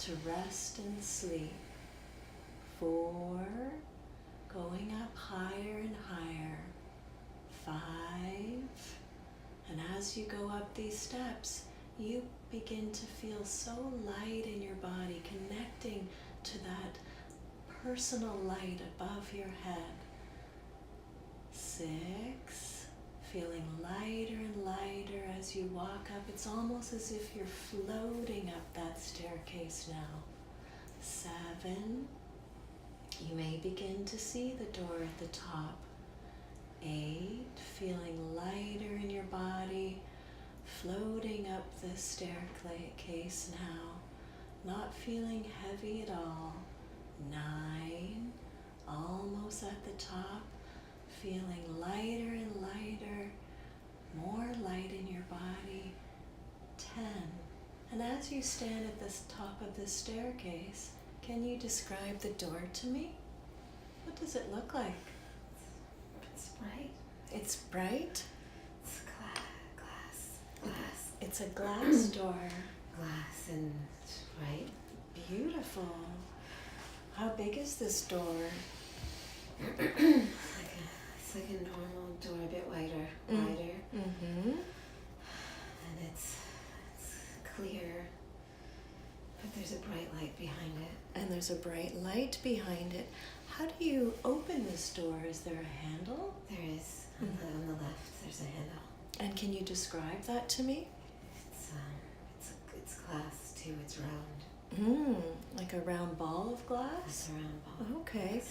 to rest and sleep. 4, going up higher and higher. 5, and as you go up these steps, you begin to feel so light in your body, connecting to that personal light above your head. 6, feeling lighter and lighter as you walk up. It's almost as if you're floating up that staircase now. 7, you may begin to see the door at the top. 8, feeling lighter in your body, floating up the staircase now, not feeling heavy at all. 9, almost at the top, feeling lighter and lighter, more light in your body. 10, and as you stand at the top of the staircase, can you describe the door to me? What does it look like? It's bright. It's bright? It's glass. It's a glass door. Glass and it's bright. Beautiful. How big is this door? It's like a normal door, a bit wider. Mm-hmm. And it's clear, but there's a bright light behind it. And there's a bright light behind it. How do you open this door? Is there a handle? There is. On the left, there's a handle. And can you describe that to me? It's glass too. It's round. Like a round ball of glass? It's a round ball. Okay.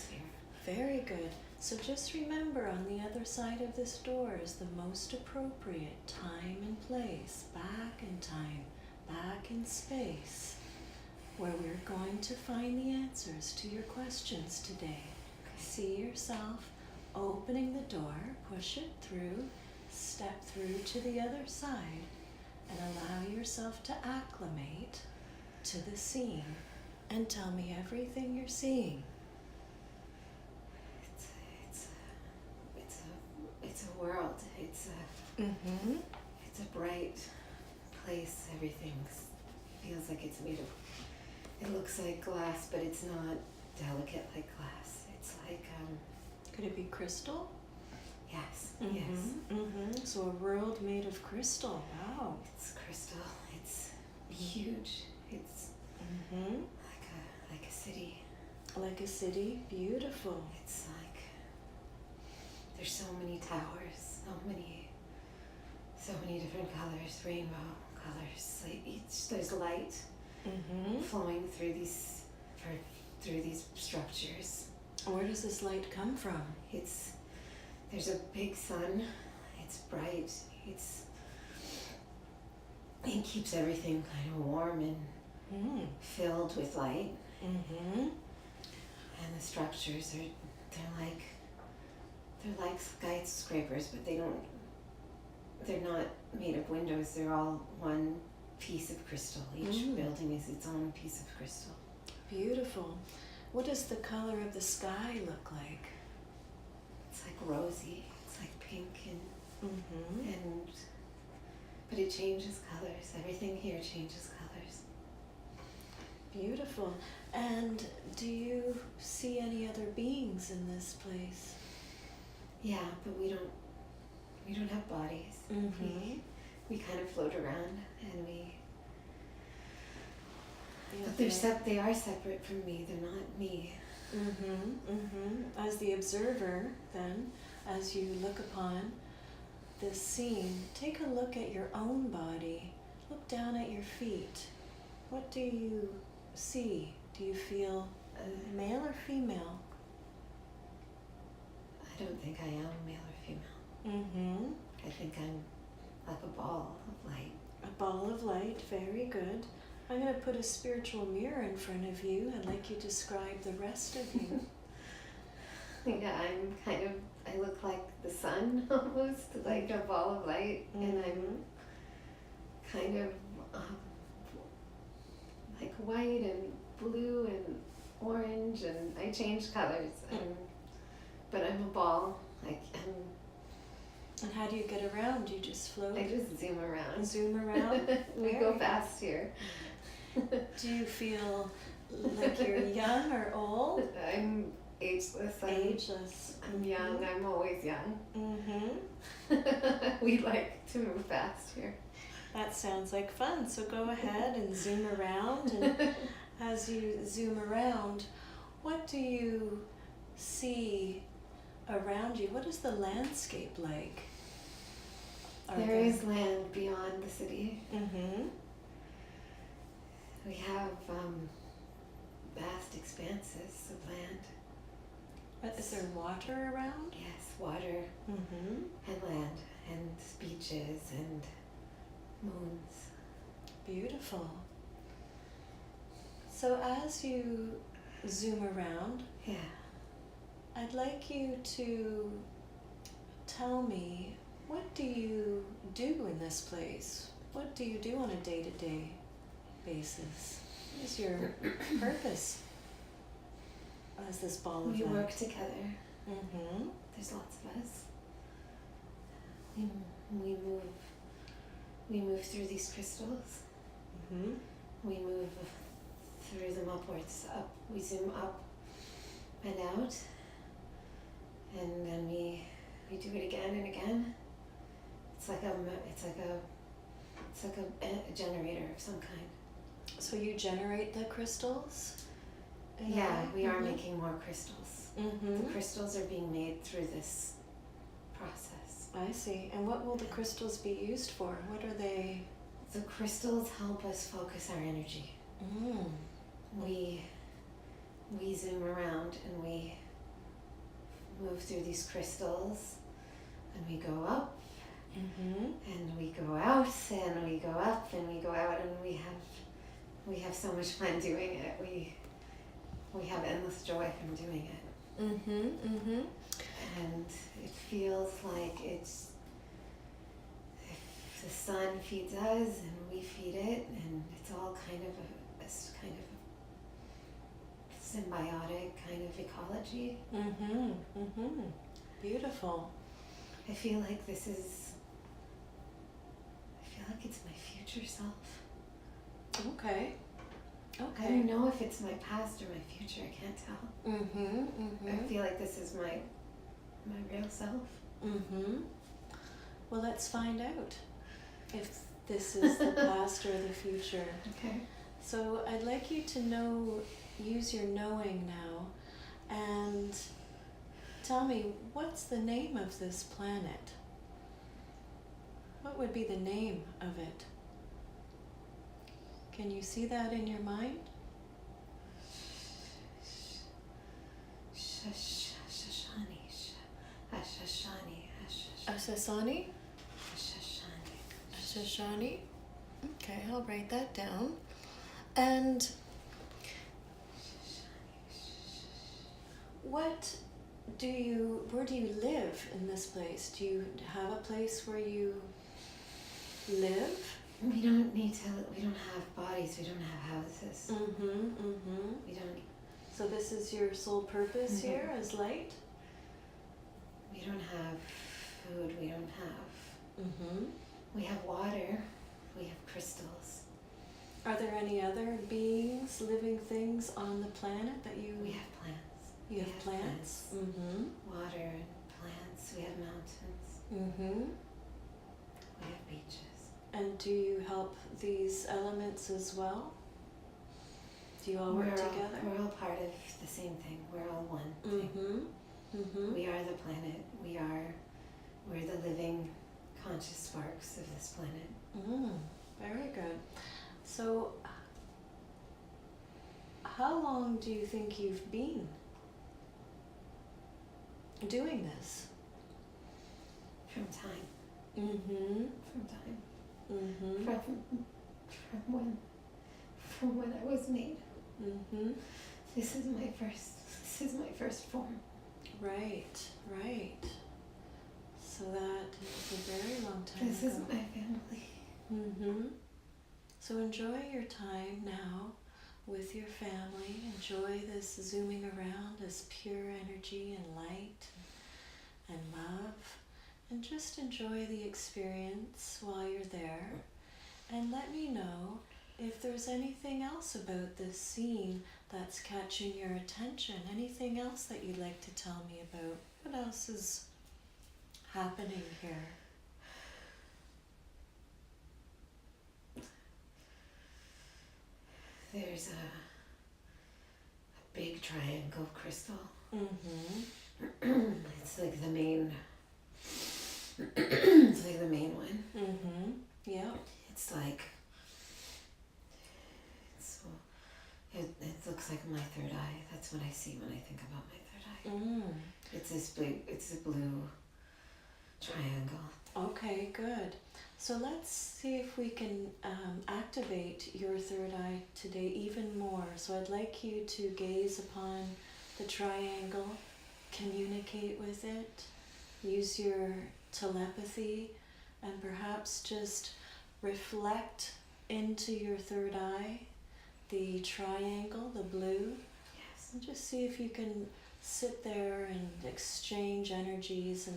Very good. So just remember, on the other side of this door is the most appropriate time and place, back in time, back in space, where we're going to find the answers to your questions today. See yourself opening the door, push it through, step through to the other side, and allow yourself to acclimate to the scene, and tell me everything you're seeing. It's a world. It's a bright place. Everything feels like it's made of. It looks like glass, but it's not delicate like glass. It's like Could it be crystal? Yes. So a world made of crystal. Wow. It's crystal. It's huge. It's like a city. Like a city. Beautiful. It's like there's so many towers, so many different colors, rainbow colors. Like there's light flowing through these structures. Where does this light come from? There's a big sun. It's bright. It keeps everything kind of warm and filled with light. And the structures they're like skyscrapers, but they're not made of windows. They're all one piece of crystal. Each building is its own piece of crystal. Beautiful. What does the color of the sky look like? It's like rosy. It's like pink and but it changes colors. Everything here changes colors. Beautiful. And do you see any other beings in this place? Yeah, but we don't have bodies. We kind of float around, and but they are separate from me. They're not me. As the observer, then, as you look upon this scene, take a look at your own body. Look down at your feet. What do you see? Do you feel male or female? I don't think I am male or female. I think I'm like a ball of light. A ball of light, very good. I'm going to put a spiritual mirror in front of you and let you describe the rest of you. Yeah, I look like the sun almost, like a ball of light, and I'm kind of like white and blue and orange, and I change colors, but I'm a ball. And how do you get around? You just float? I just zoom around. Zoom around? We go fast here. Do you feel like you're young or old? I'm ageless. Ageless. I'm young. I'm always young. Mm-hmm. We like to move fast here. That sounds like fun. So go ahead and zoom around. And as you zoom around, what do you see around you? What is the landscape like? There is land beyond the city. Mm-hmm. We have vast expanses of land. But is there water around? Yes, water and land and beaches and moons. Beautiful. So as you zoom around, I'd like you to tell me, what do you do in this place? What do you do on a day-to-day basis? What is your purpose as this ball of We light? work together. Mm-hmm. There's lots of us. We move through these crystals. Mm-hmm. We move through them upwards, up. We zoom up and out, and then we do it again and again. It's like a generator of some kind. So you generate the crystals? Yeah, we are making more crystals. Mm-hmm. The crystals are being made through this process. I see. And what will the crystals be used for? What are they? The crystals help us focus our energy. Mm. We zoom around and we move through these crystals, and we go up, and we go out, and we go up, and we go out, and we have so much fun doing it. We have endless joy from doing it. And it feels like if the sun feeds us and we feed it, and it's all kind of a symbiotic kind of ecology. Beautiful. I feel like it's my future self. Okay. I don't know if it's my past or my future. I can't tell. I feel like this is my real self. Well, let's find out if this is the past or the future. Okay. So I'd like you to use your knowing now, and tell me, what's the name of this planet? What would be the name of it? Can you see that in your mind? Asasani? Ashashani? Okay, I'll write that down. And where do you live in this place? Do you have a place where you live? We don't have bodies, we don't have houses. We don't. So this is your sole purpose here as light? We don't have food, we don't have. We have water, we have crystals. Are there any other beings, living things on the planet that you... We have plants. You have plants? Water and plants, we have mountains. We have beaches. And do you help these elements as well? Do you all work together? We're all part of the same thing. We're all one thing. We are the planet. We're the living conscious sparks of this planet. Very good. So, how long do you think you've been doing this? From time. From time. From when I was made. This is my first form. Right. So that is a very long time This ago. is my family. So enjoy your time now with your family. Enjoy this zooming around, this pure energy and light and love. And just enjoy the experience while you're there. And let me know if there's anything else about this scene that's catching your attention, anything else that you'd like to tell me about. What else is happening here? There's a big triangle crystal. It's like the main. It's like the main one. Yeah. It's like. It looks like my third eye. That's what I see when I think about my third eye. It's this blue. It's a blue triangle. Okay, good. So let's see if we can activate your third eye today even more. So I'd like you to gaze upon the triangle, communicate with it, use your telepathy, and perhaps just reflect into your third eye, the triangle, the blue. Yes. And just see if you can sit there and exchange energies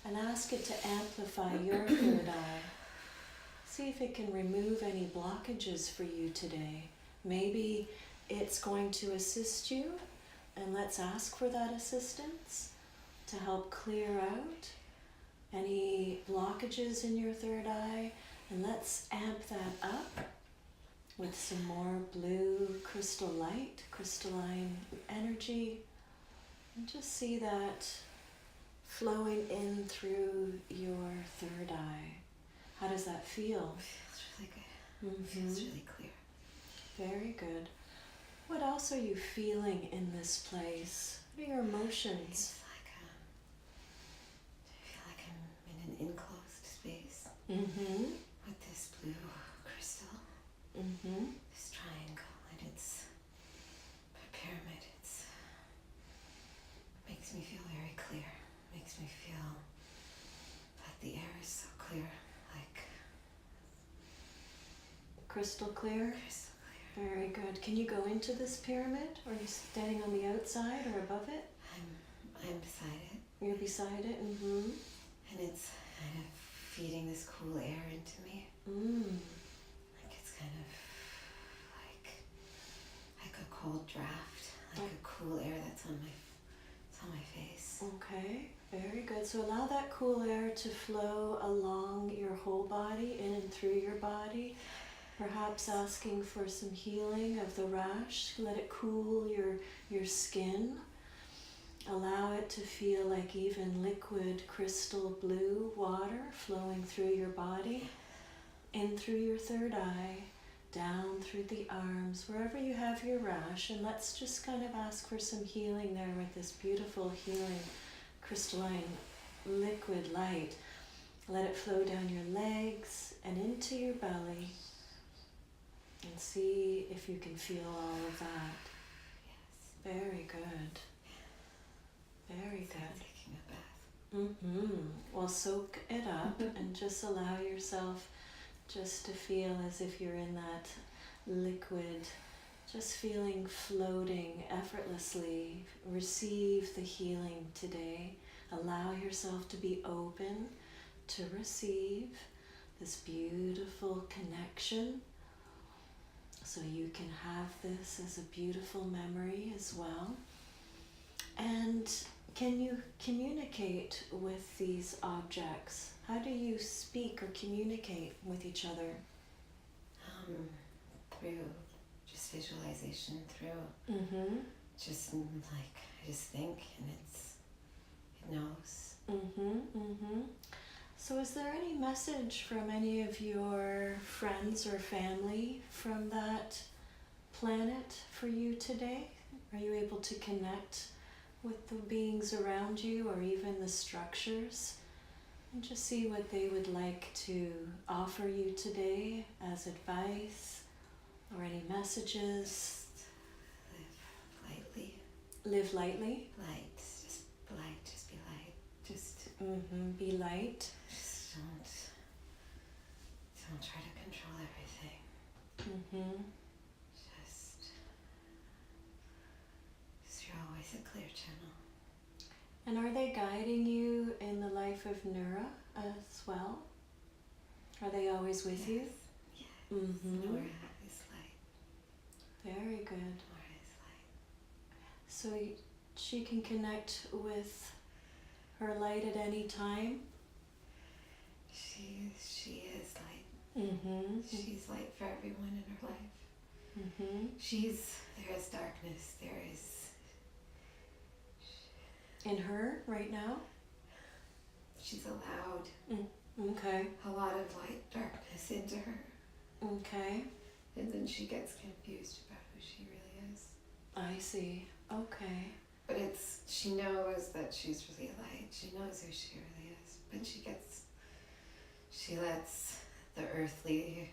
and ask it to amplify your third eye. See if it can remove any blockages for you today. Maybe it's going to assist you, and let's ask for that assistance to help clear out any blockages in your third eye, and let's amp that up with some more blue crystal light, crystalline energy, and just see that flowing in through your third eye. How does that feel? Feels really good. Feels really clear. Very good. What else are you feeling in this place? What are your emotions? It's like I feel like I'm in an enclosed space with this blue crystal, this triangle, and it's a pyramid. It makes me feel very clear. Makes me feel like the air is so clear, like Crystal clear? crystal clear. Very good. Can you go into this pyramid? Or are you standing on the outside or above it? I'm beside it, You're beside it? and it's kind of feeding this cool air into me. Like it's kind of like a cold draft, like a cool air that's on my face. Okay, very good. So allow that cool air to flow along your whole body, in and through your body. Perhaps asking for some healing of the rash. Let it cool your skin. Allow it to feel like even liquid crystal blue water flowing through your body, in through your third eye, down through the arms, wherever you have your rash. And let's just kind of ask for some healing there with this beautiful healing crystalline liquid light. Let it flow down your legs and into your belly. And see if you can feel all of that. Yes. Very good. Very It's like good. taking a bath. Well, soak it up and just allow yourself just to feel as if you're in that liquid, just feeling floating effortlessly. Receive the healing today. Allow yourself to be open to receive this beautiful connection, so you can have this as a beautiful memory as well. And can you communicate with these objects? How do you speak or communicate with each other? Through just visualization, through just like I just think, and it knows. So is there any message from any of your friends or family from that planet for you today? Are you able to connect with the beings around you or even the structures? And just see what they would like to offer you today as advice or any messages. Live lightly. Live lightly. Light. Just light. Just be light. Just Be light. Just don't try to control everything. Just you're always a clear channel. And are they guiding you in the life of Nura as well? Are they always with you? Yes. Nora is Very good. More is light. So she can connect with her light at any time? She is light. Mm-hmm. She's light for everyone in her life. Mm-hmm. There is darkness, there is... In her right now? She's allowed Okay. a lot of light, darkness into her. Okay. And then she gets confused about who she really is. I see. Okay. But she knows that she's really light. She knows who she really is. But she lets the earthly,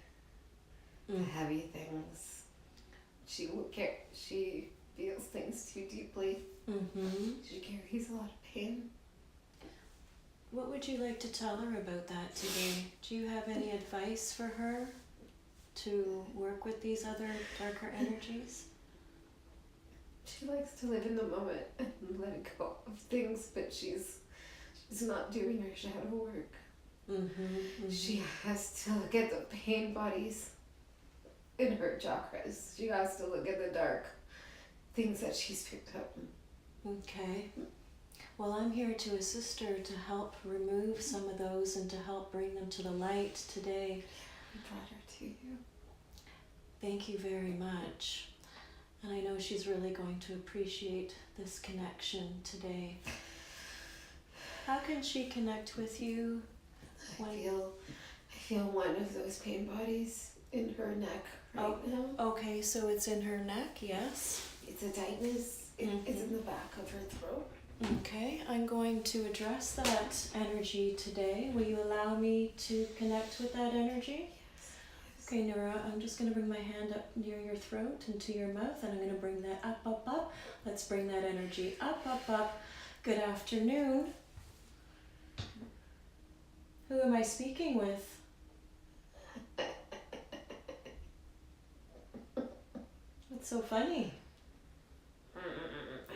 the heavy things, she feels things too deeply. Mm-hmm. She carries a lot of pain. What would you like to tell her about that today? Do you have any advice for her to work with these other darker energies? She likes to live in the moment and let go of things, but she's not doing her shadow work. Mm-hmm, mm-hmm. She has to look at the pain bodies in her chakras. She has to look at the dark things that she's picked up. Okay. Well, I'm here to assist her to help remove some of those and to help bring them to the light today. I brought her to you. Thank you very much. And I know she's really going to appreciate this connection today. How can she connect with you? I feel one of those pain bodies in her neck right now. Okay, so it's in her neck, yes. It's a tightness. It's in the back of her throat. Okay, I'm going to address that energy today. Will you allow me to connect with that energy? Yes. Okay, Nora, I'm just going to bring my hand up near your throat and to your mouth, and I'm going to bring that up, up, up. Let's bring that energy up, up, up. Good afternoon. Who am I speaking with? What's so funny? I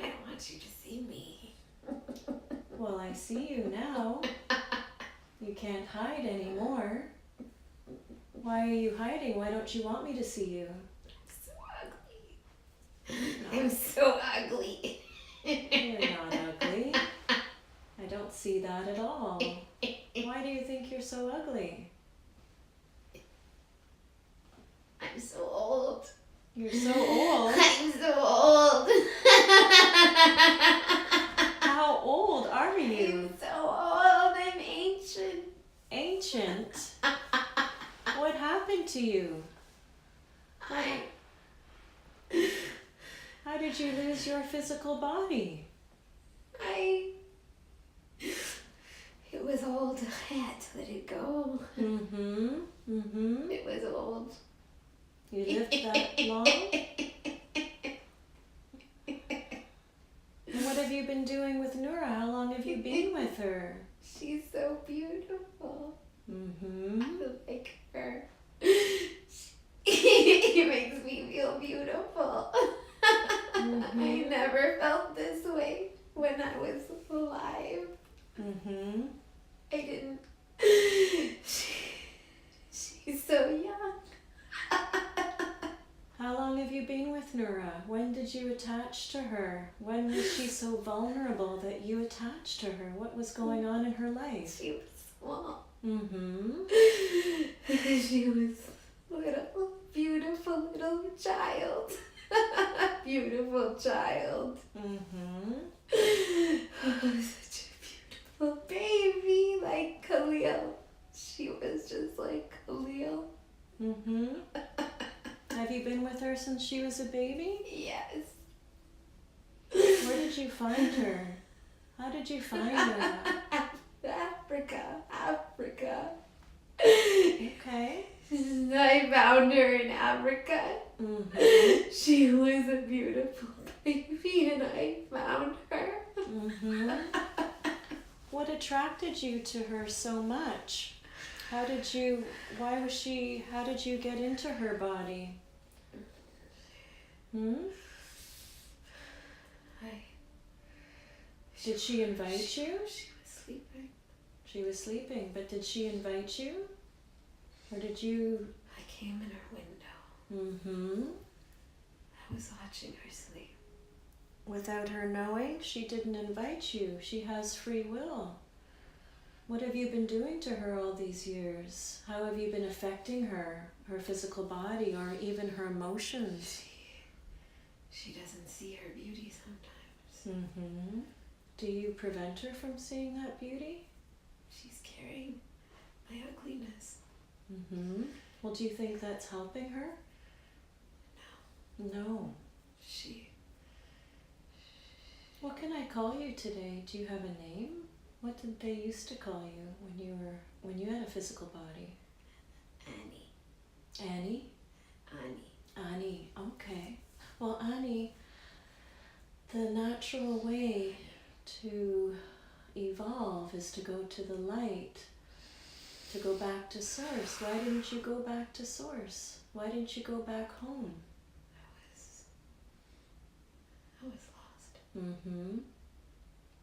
don't want you to see me. Well, I see you now. You can't hide anymore. Why are you hiding? Why don't you want me to see you? I'm so ugly. You're not ugly. I don't see that at all. Why do you think you're so ugly? I'm so old. You're so old. I'm so old. How old are you? I'm so old. I'm ancient. Ancient? What happened to you? How did you lose your physical body? It was old. I had to let it go. Mm-hmm. Mm-hmm. It was old. You lived that long? And what have you been doing with Nora? How long have you been with her? She's so beautiful. Mm-hmm. I like her. It makes me feel beautiful. Mm-hmm. I never felt this way when I was alive. Mm-hmm. I didn't. She's so young. How long have you been with Nora? When did you attach to her? When was she so vulnerable that you attached to her? What was going on in her life? She was small. Mm-hmm. She was little, beautiful little child. Beautiful child. Mm-hmm. Oh, such a beautiful baby, like Khalil. She was just like Khalil. Mm-hmm. Have you been with her since she was a baby? Yes. Where did you find her? How did you find her? Africa. Okay. I found her in Africa. Mm-hmm. She was a beautiful baby and I found her. Mm-hmm. What attracted you to her so much? How did you get into her body? Did she invite you? She was sleeping. She was sleeping, but did she invite you? Or did you? I came in her window. Mm-hmm. was watching her sleep. Without her knowing, she didn't invite you. She has free will. What have you been doing to her all these years? How have you been affecting her physical body, or even her emotions? She doesn't see her beauty sometimes. Mm-hmm. Do you prevent her from seeing that beauty? She's carrying my ugliness. Mm-hmm. Well, do you think that's helping her? No. What can I call you today? Do you have a name? What did they used to call you when you had a physical body? Annie. Annie? Annie, okay. Well, Annie, the natural way to evolve is to go to the light, to go back to source. Why didn't you go back to source? Why didn't you go back home? I was lost. Mm-hmm.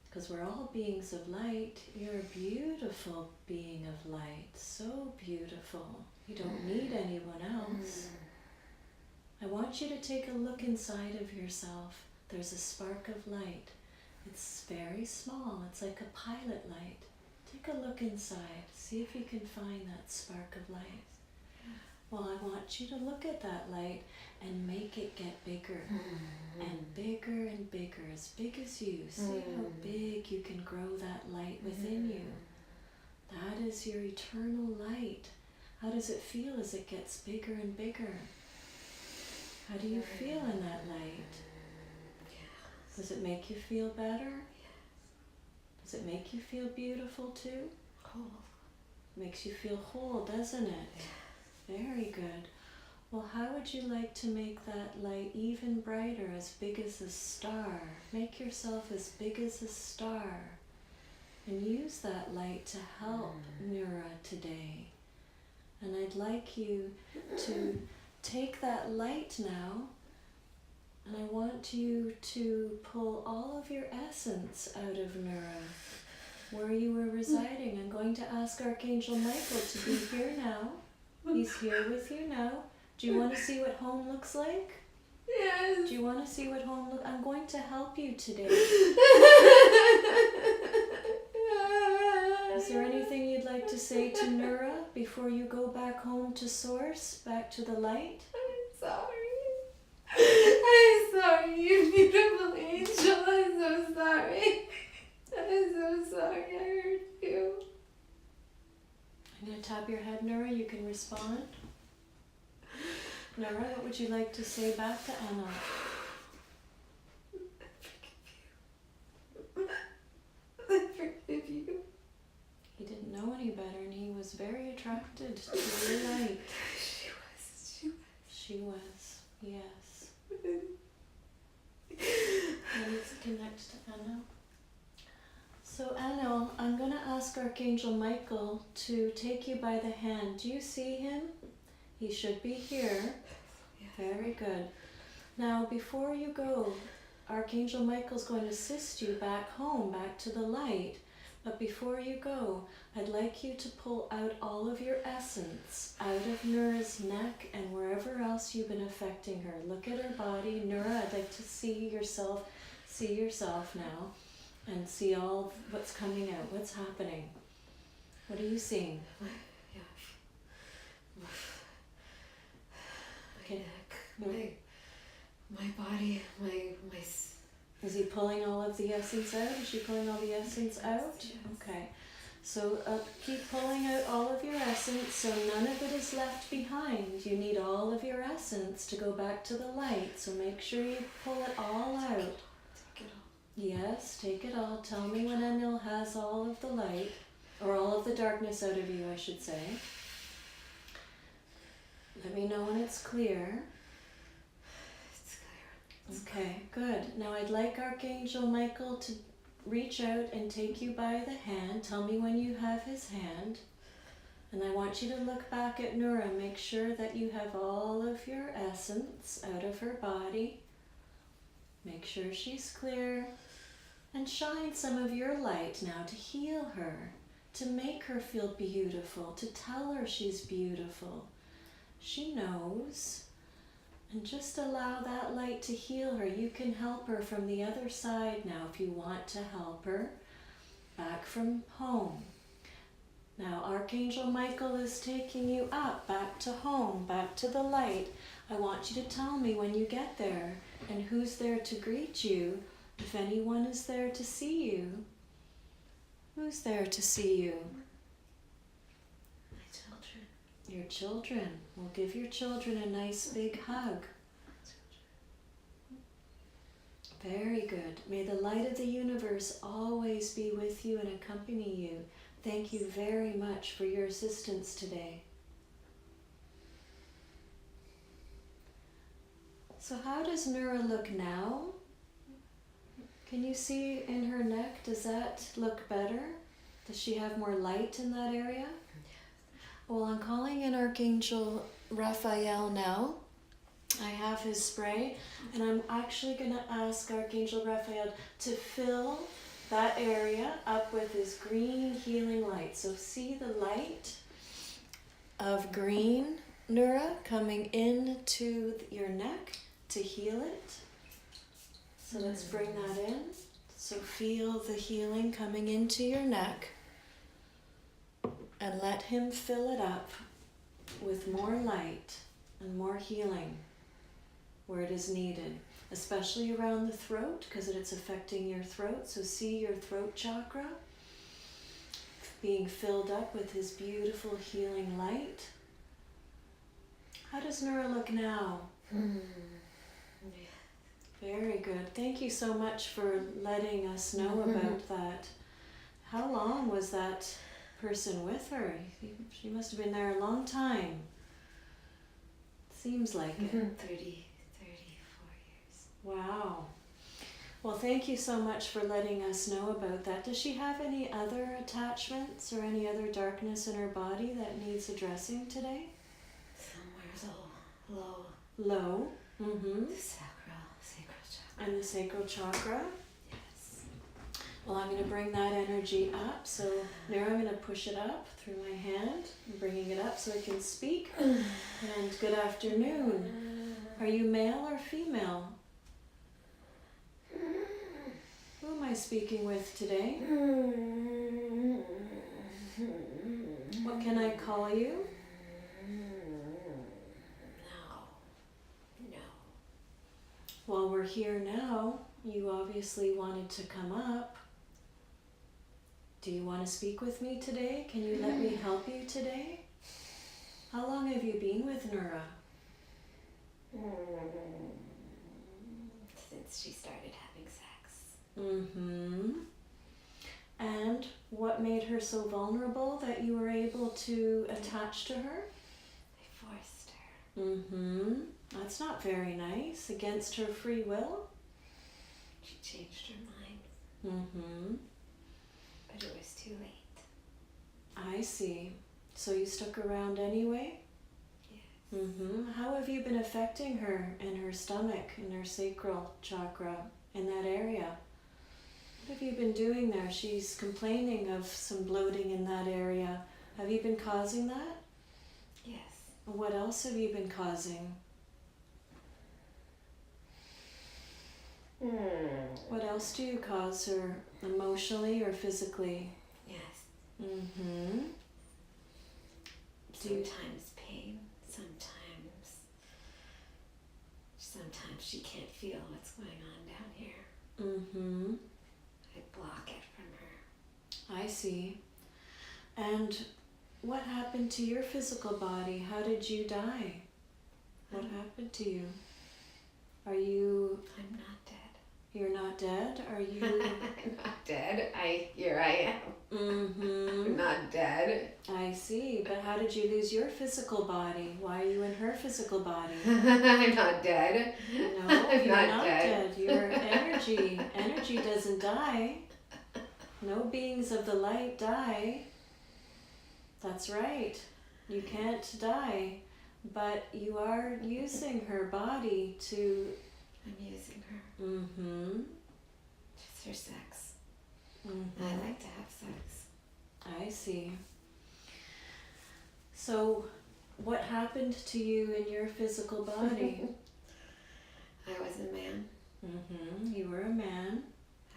Because we're all beings of light. You're a beautiful being of light. So beautiful. You don't need anyone else. I want you to take a look inside of yourself. There's a spark of light. It's very small. It's like a pilot light. Take a look inside. See if you can find that spark of light. Well, I want you to look at that light and make it get bigger and bigger and bigger, as big as you. See how big you can grow that light within you. That is your eternal light. How does it feel as it gets bigger and bigger? How do you feel in that light? Does it make you feel better? Does it make you feel beautiful too? Whole. Makes you feel whole, doesn't it? Very good. Well, how would you like to make that light even brighter, as big as a star? Make yourself as big as a star. And use that light to help Nura today. And I'd like you to take that light now, and I want you to pull all of your essence out of Nura, where you were residing. I'm going to ask Archangel Michael to be here now. He's here with you now. Do you want to see what home looks like? Yes. Do you want to see what home looks like? I'm going to help you today. Is there anything you'd like to say to Nura before you go back home to Source, back to the light? I'm sorry, you beautiful angel. I'm so sorry. I'm so sorry I hurt you. I'm going to tap your head, Nura. You can respond. Nura, what would you like to say back to Anna? I forgive you. He didn't know any better, and he was very attracted to your light. She was, yes. Let's connect to Anna. So Anna, I'm going to ask Archangel Michael to take you by the hand. Do you see him? He should be here. Very good. Now, before you go, Archangel Michael's going to assist you back home, back to the light. But before you go, I'd like you to pull out all of your essence out of Nura's neck and wherever else you've been affecting her. Look at her body. Nura, I'd like to see yourself now and see all what's coming out, what's happening. What are you seeing? Okay. My body, my. Is he pulling all of the essence out? Is she pulling all the essence out? Yes. Okay. So keep pulling out all of your essence so none of it is left behind. You need all of your essence to go back to the light. So make sure you pull it all out. Take it all. Yes, take it all. Tell me when Anil has all of the light, or all of the darkness out of you, I should say. Let me know when it's clear. Okay, good. Now I'd like Archangel Michael to reach out and take you by the hand. Tell me when you have his hand. And I want you to look back at Nura. Make sure that you have all of your essence out of her body. Make sure she's clear. And shine some of your light now to heal her, to make her feel beautiful, to tell her she's beautiful. She knows. And just allow that light to heal her. You can help her from the other side now if you want to help her back from home. Now Archangel Michael is taking you up, back to home, back to the light. I want you to tell me when you get there and who's there to greet you, if anyone is there to see you. Who's there to see you? My children. Your children. We'll give your children a nice big hug. Very good. May the light of the universe always be with you and accompany you. Thank you very much for your assistance today. So how does Nura look now? Can you see in her neck? Does that look better? Does she have more light in that area? Well, I'm calling in Archangel Raphael now. I have his spray, and I'm actually going to ask Archangel Raphael to fill that area up with his green healing light. So see the light of green, Nura, coming into your neck to heal it. So let's bring that in. So feel the healing coming into your neck, and let him fill it up with more light and more healing where it is needed, especially around the throat because it's affecting your throat. So see your throat chakra being filled up with his beautiful healing light. How does Nura look now? Very good. Thank you so much for letting us know about that. How long was that person with her? She must have been there a long time. Seems like it. 34 years. Wow. Well, thank you so much for letting us know about that. Does she have any other attachments or any other darkness in her body that needs addressing today? Somewhere low. Low. Mm-hmm. The sacral chakra. And the sacral chakra. Yes. Well, I'm going to bring that energy up. So now I'm going to push it up through my hand. I'm bringing it up so I can speak. And good afternoon. Are you male or female? Who am I speaking with today? What can I call you? No. Well, we're here now. You obviously wanted to come up. Do you want to speak with me today? Can you let me help you today? How long have you been with Nura? Since she started having sex. Mm-hmm. And what made her so vulnerable that you were able to attach to her? I forced her. Mm-hmm. That's not very nice. Against her free will? She changed her mind. Mm-hmm. But it was too late. I see. So you stuck around anyway? Yes. Mm-hmm. How have you been affecting her in her stomach, in her sacral chakra, in that area? What have you been doing there? She's complaining of some bloating in that area. Have you been causing that? Yes. What else have you been causing? What else do you cause her, emotionally or physically? Yes. Mm-hmm. Sometimes pain, sometimes she can't feel what's going on down here. Mm-hmm. I block it from her. I see. And what happened to your physical body? How did you die? What happened to you? Are you... I'm not dead. You're not dead? Are you... I'm not dead. Here I am. Mm-hmm. I'm not dead. I see. But how did you lose your physical body? Why are you in her physical body? I'm not dead. No, I'm you're not not dead. dead. You're energy. Energy doesn't die. No beings of the light die. That's right. You can't die. But you are using her body to... I'm using her. Mm-hmm. Just for sex. Mm-hmm. I like to have sex. I see. So, what happened to you in your physical body? I was a man. You were a man.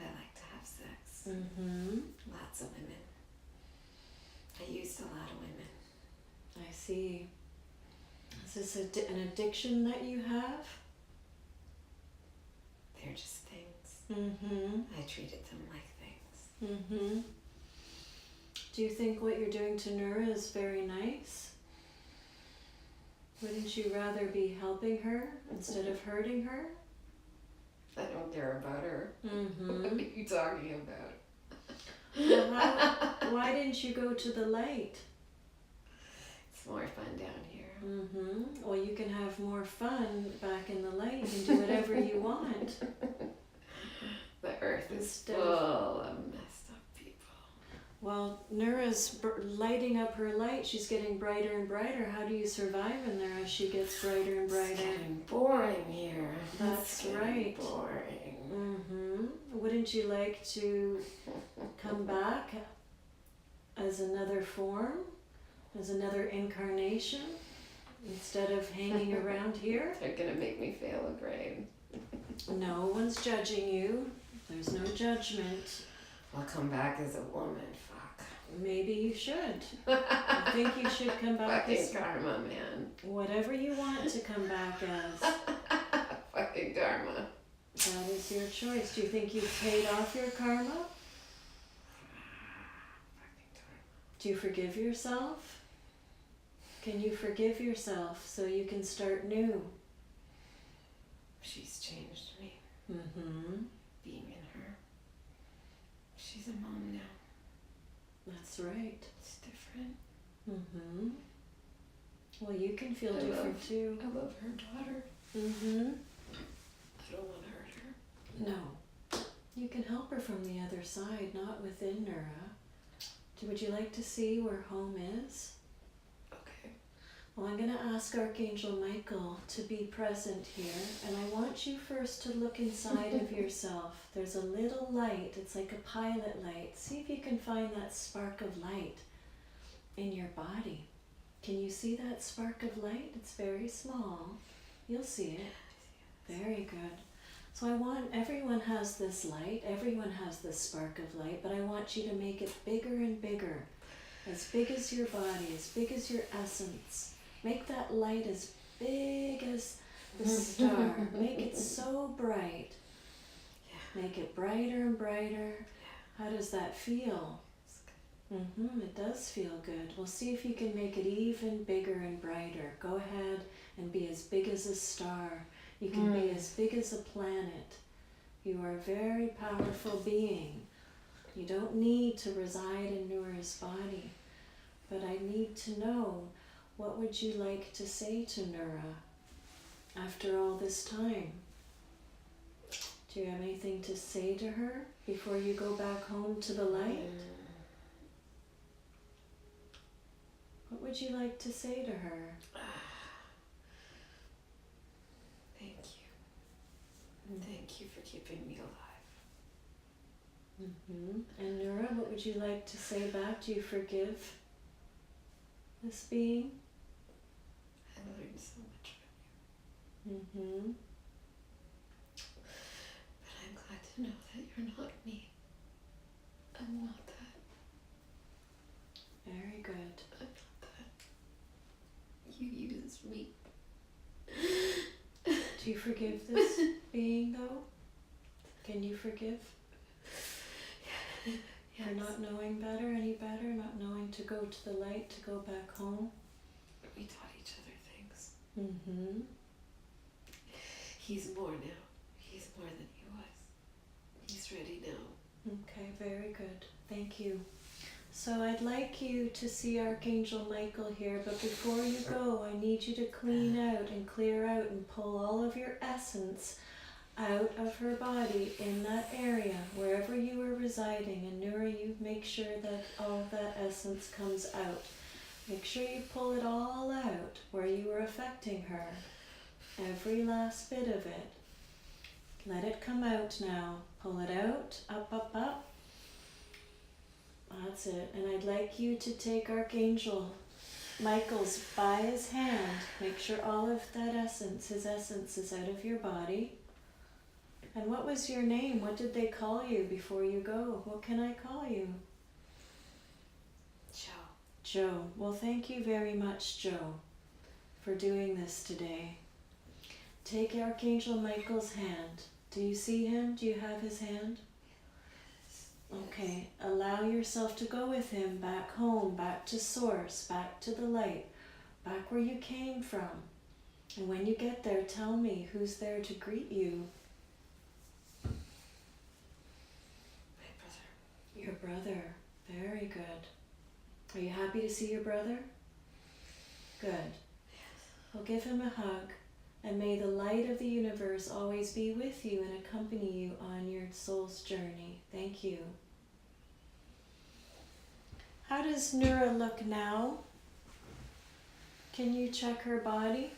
I like to have sex. Lots of women. I used a lot of women. I see. Is this an addiction that you have? They're just things. I treated them like things. Do you think what you're doing to Nura is very nice? Wouldn't you rather be helping her instead of hurting her? I don't care about her. What are you talking about? Well, why didn't you go to the light? It's more fun down here. Well, you can have more fun back in the light. You can do whatever you want. The earth is full of messed up people. Well, Nura's lighting up her light. She's getting brighter and brighter. How do you survive in there as she gets brighter and brighter? It's getting boring here. That's right. Boring. Wouldn't you like to come back as another form, as another incarnation, instead of hanging around here? They're gonna make me fail a grade. No one's judging you. There's no judgment. I'll come back as a woman. Fuck. Maybe you should. I think you should come back Fucking as karma, man. whatever you want to come back as. Fucking karma. That is your choice. Do you think you've paid off your karma? Fucking karma. Do you forgive yourself? Can you forgive yourself so you can start new? She's changed me. Being in her. She's a mom now. That's right. It's different. Well, you can feel different too. I love her daughter. I don't want to hurt her. No. You can help her from the other side, not within Nura. Would you like to see where home is? Okay. Well, I'm going to ask Archangel Michael to be present here, and I want you first to look inside of yourself. There's a little light. It's like a pilot light. See if you can find that spark of light in your body. Can you see that spark of light? It's very small. You'll see it. Very good. So everyone has this light, everyone has this spark of light, but I want you to make it bigger and bigger. As big as your body, as big as your essence. Make that light as big as the star. Make it so bright. Make it brighter and brighter. How does that feel? It does feel good. Well, see if you can make it even bigger and brighter. Go ahead and be as big as a star. You can be as big as a planet. You are a very powerful being. You don't need to reside in Nura's body. But I need to know, what would you like to say to Nura after all this time? Do you have anything to say to her before you go back home to the light? What would you like to say to her? Thank you. Thank you for keeping me alive. And Nura, what would you like to say back? Do you forgive this being? I learned so much from you. But I'm glad to know that you're not me. I'm not that. Very good. I'm not that. You use me. Do you forgive this being, though? Can you forgive? Yes. For not knowing better, any better, not knowing to go to the light, to go back home? We taught each other things. He's more now. He's more than he was. He's ready now. Okay, very good. Thank you. So I'd like you to see Archangel Michael here, but before you go, I need you to clean out and clear out and pull all of your essence out of her body in that area, wherever you were residing. And Nura, you make sure that all of that essence comes out. Make sure you pull it all out where you were affecting her. Every last bit of it. Let it come out now. Pull it out, up, up, up. That's it. And I'd like you to take Archangel Michael's by his hand. Make sure all of that essence, his essence, is out of your body. And what was your name? What did they call you before you go? What can I call you? Joe. Joe. Well, thank you very much, Joe, for doing this today. Take Archangel Michael's hand. Do you see him? Do you have his hand? Okay. Allow yourself to go with him back home, back to source, back to the light, back where you came from. And when you get there, tell me who's there to greet you. My brother. Your brother. Very good. Are you happy to see your brother? Good. Yes. Well, give him a hug, and may the light of the universe always be with you and accompany you on your soul's journey. Thank you. How does Nura look now? Can you check her body?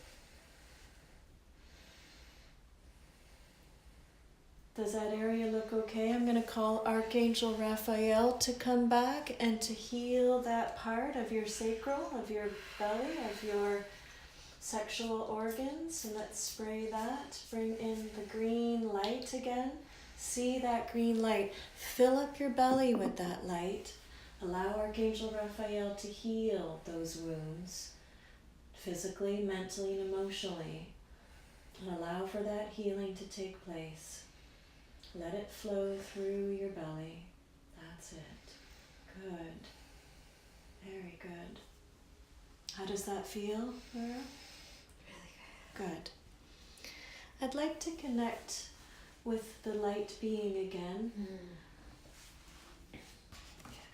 Does that area look okay? I'm going to call Archangel Raphael to come back and to heal that part of your sacral, of your belly, of your sexual organs. And let's spray that. Bring in the green light again. See that green light. Fill up your belly with that light. Allow Archangel Raphael to heal those wounds, physically, mentally, and emotionally. And allow for that healing to take place. Let it flow through your belly. That's it. Good. Very good. How does that feel, Laura? Really good. Good. I'd like to connect with the light being again.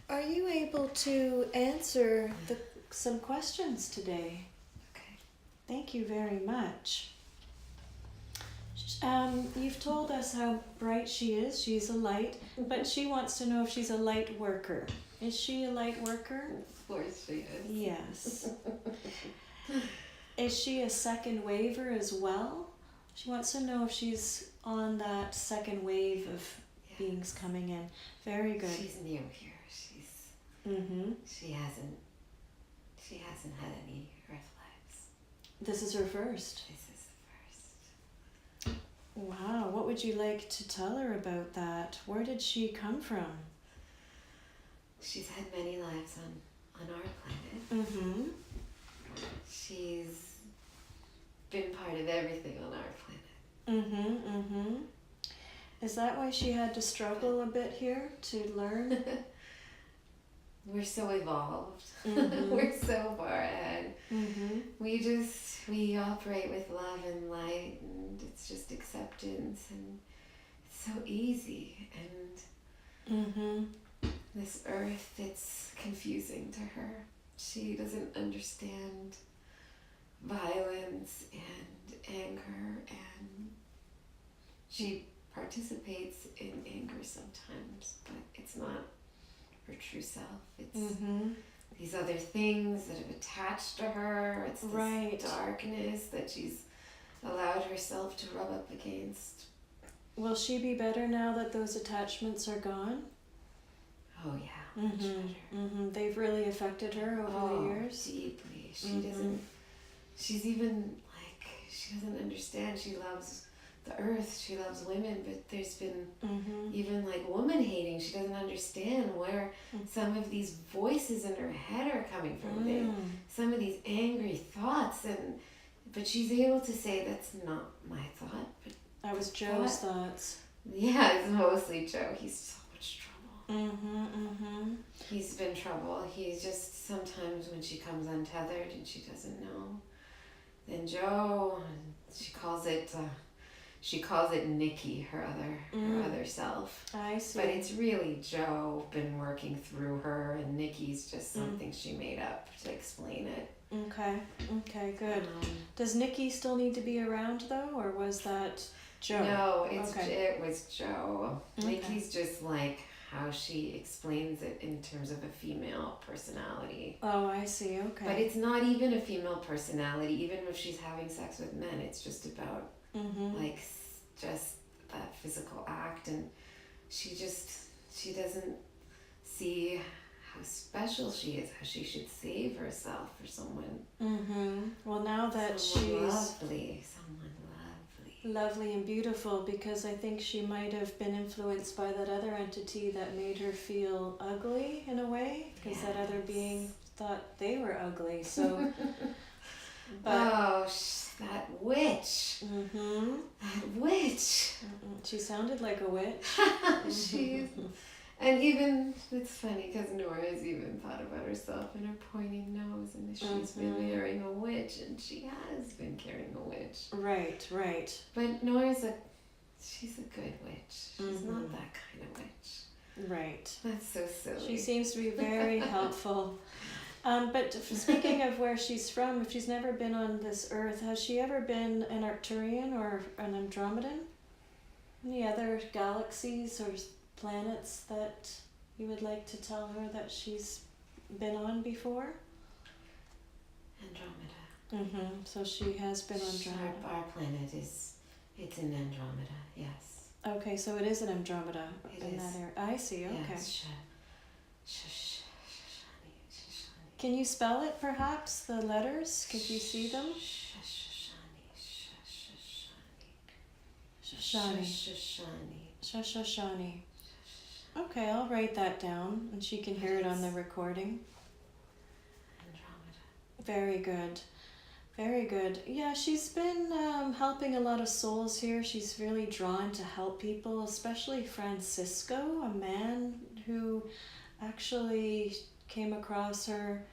Are you able to answer some questions today? Okay. Thank you very much. You've told us how bright she is. She's a light, but she wants to know if she's a light worker. Is she a light worker? Of course she is. Yes. Is she a second waver as well? She wants to know if she's on that second wave of beings coming in. Very good. She's new here. She hasn't had any Earth lives. This is her first. This is the first. Wow. What would you like to tell her about that? Where did she come from? She's had many lives on our planet. She's been part of everything on our planet. Is that why she had to struggle a bit here to learn? We're so evolved. We're so far ahead. We operate with love and light, and it's just acceptance, and it's so easy. And this earth, it's confusing to her. She doesn't understand violence and anger, and she participates in anger sometimes, but it's not her true self. It's these other things that have attached to her. It's this darkness that she's allowed herself to rub up against. Will she be better now that those attachments are gone? Oh yeah, much better. They've really affected her over the years? Deeply. She she's even she doesn't understand. She loves the earth, she loves women, but there's been even woman hating. She doesn't understand where some of these voices in her head are coming from. Some of these angry thoughts, but she's able to say that's not my thought. But that was Joe's thoughts. Yeah, it's mostly Joe. He's so much trouble. He's been trouble. He's just sometimes when she comes untethered and she doesn't know, then Joe, she calls it Nikki, her other self. I see. But it's really Joe been working through her, and Nikki's just something she made up to explain it. Okay, good. Does Nikki still need to be around though, or was that Joe? No, it was Joe. Nikki's just how she explains it in terms of a female personality. Oh, I see. Okay. But it's not even a female personality. Even if she's having sex with men, it's just about just that physical act, and she doesn't see how special she is, how she should save herself for someone. Well, now that someone she's lovely. lovely and beautiful, because I think she might have been influenced by that other entity that made her feel ugly in a way, because that other being thought they were ugly. So, but that witch. mm-hmm. That witch. She sounded like a witch. She's, and even it's funny because Nora's even thought about herself and her pointing nose, and she's been carrying a witch, and she has been carrying a witch. Right, right. But she's a good witch. She's not that kind of witch. Right. That's so silly. She seems to be very helpful. But speaking of where she's from, if she's never been on this earth, has she ever been an Arcturian or an Andromedan? Any other galaxies or planets that you would like to tell her that she's been on before? Andromeda. So she has been on Andromeda. Our planet it's in Andromeda, yes. Okay, so it is an Andromeda It in is. that area. I see, okay. Yes, Can you spell it perhaps, the letters? Could you see them? Shashashani. Okay, I'll write that down and she can hear it on the recording. Andromeda. Very good. Very good. Yeah, she's been helping a lot of souls here. She's really drawn to help people, especially Francisco, a man who actually came across her,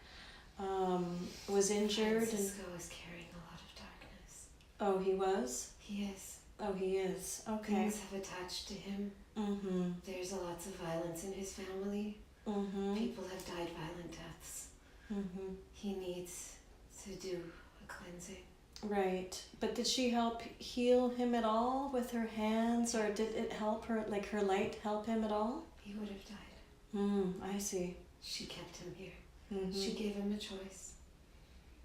was injured. Francisco is carrying a lot of darkness. Oh, he was? He is. Oh, he is. Okay. Things have attached to him. There's lots of violence in his family. People have died violent deaths. He needs to do a cleansing. Right. But did she help heal him at all with her hands, or did it help her, like her light help him at all? He would have died. I see. She kept him here. She gave him a choice.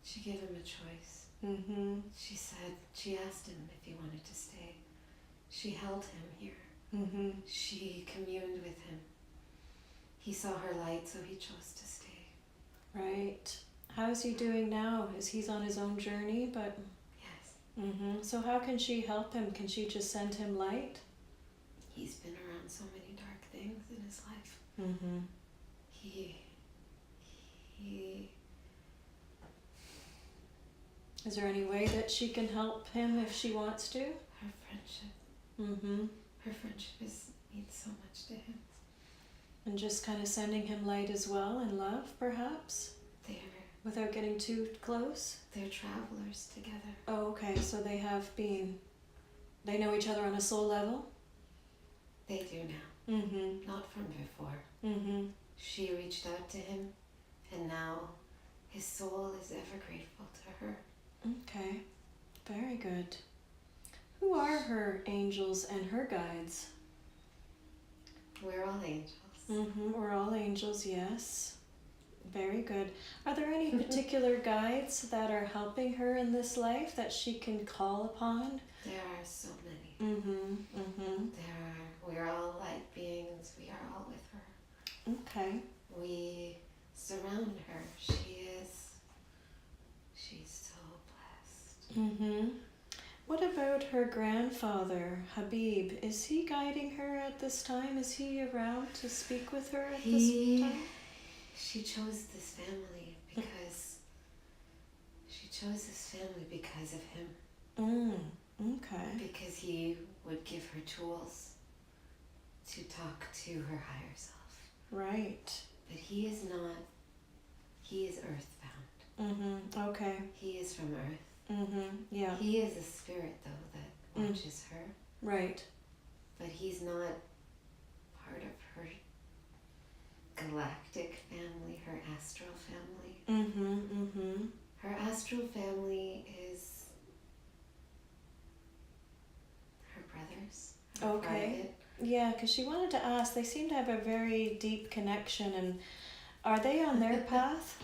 She gave him a choice. She asked him if he wanted to stay. She held him here. She communed with him. He saw her light, so he chose to stay. Right. How is he doing now? Is he's on his own journey? But yes. So how can she help him? Can she just send him light? He's been around so many dark things in his life. He Is there any way that she can help him if she wants to? Her friendship. Her friendship means so much to him. And just kind of sending him light as well, and love, perhaps? Without getting too close? They're travelers together. Oh, okay. So they know each other on a soul level? They do now. Not from before. She reached out to him, and now his soul is ever grateful to her. Okay. Very good. Who are her angels and her guides? We're all angels. We're all angels, yes. Very good. Are there any particular guides that are helping her in this life that she can call upon? There are so many. We're all light beings. We are all with her. Okay. We surround her. She's so blessed. What about her grandfather, Habib? Is he guiding her at this time? Is he around to speak with her at this time? She chose this family because of him. Okay. Because he would give her tools to talk to her higher self. Right. But he is earthbound. Okay. He is from Earth. Yeah. He is a spirit, though, that watches her. Right. But he's not part of her galactic family, her astral family. Her astral family is her brothers. Okay. Private. Yeah, because she wanted to ask, they seem to have a very deep connection, and are they on their path?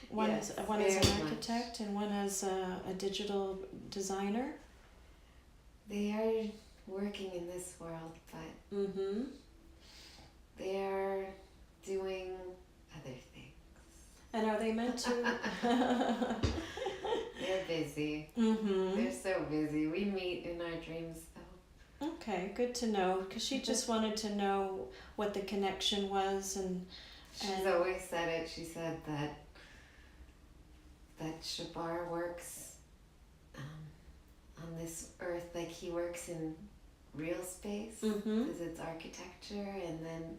One is an architect and one is a digital designer. They are working in this world, but they are doing other things. And are they meant to? They're busy. Mm-hmm. They're so busy. We meet in our dreams though. Okay, good to know. Because she just wanted to know what the connection was, and She's always said it. She said that Shabar works on this earth like he works in real space, because it's architecture, and then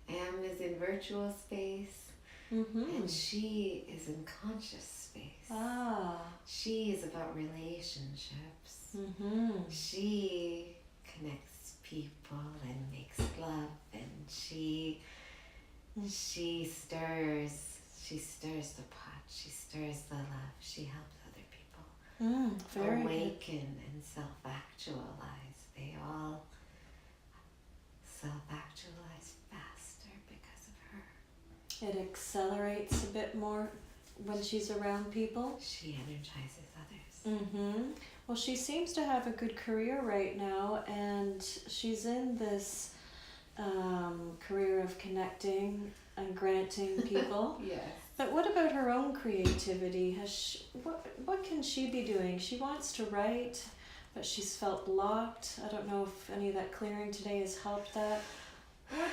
Am is in virtual space, and she is in conscious space. She is about relationships. She connects people and makes love, and she stirs the pot, she stirs the love, she helps other people awaken and self-actualize. They all self-actualize faster because of her. It accelerates a bit more when she's around people. She energizes others. Well, she seems to have a good career right now, and she's in this career of connecting and granting people. Yes. But what about her own creativity? What can she be doing? She wants to write, but she's felt blocked. I don't know if any of that clearing today has helped that. What?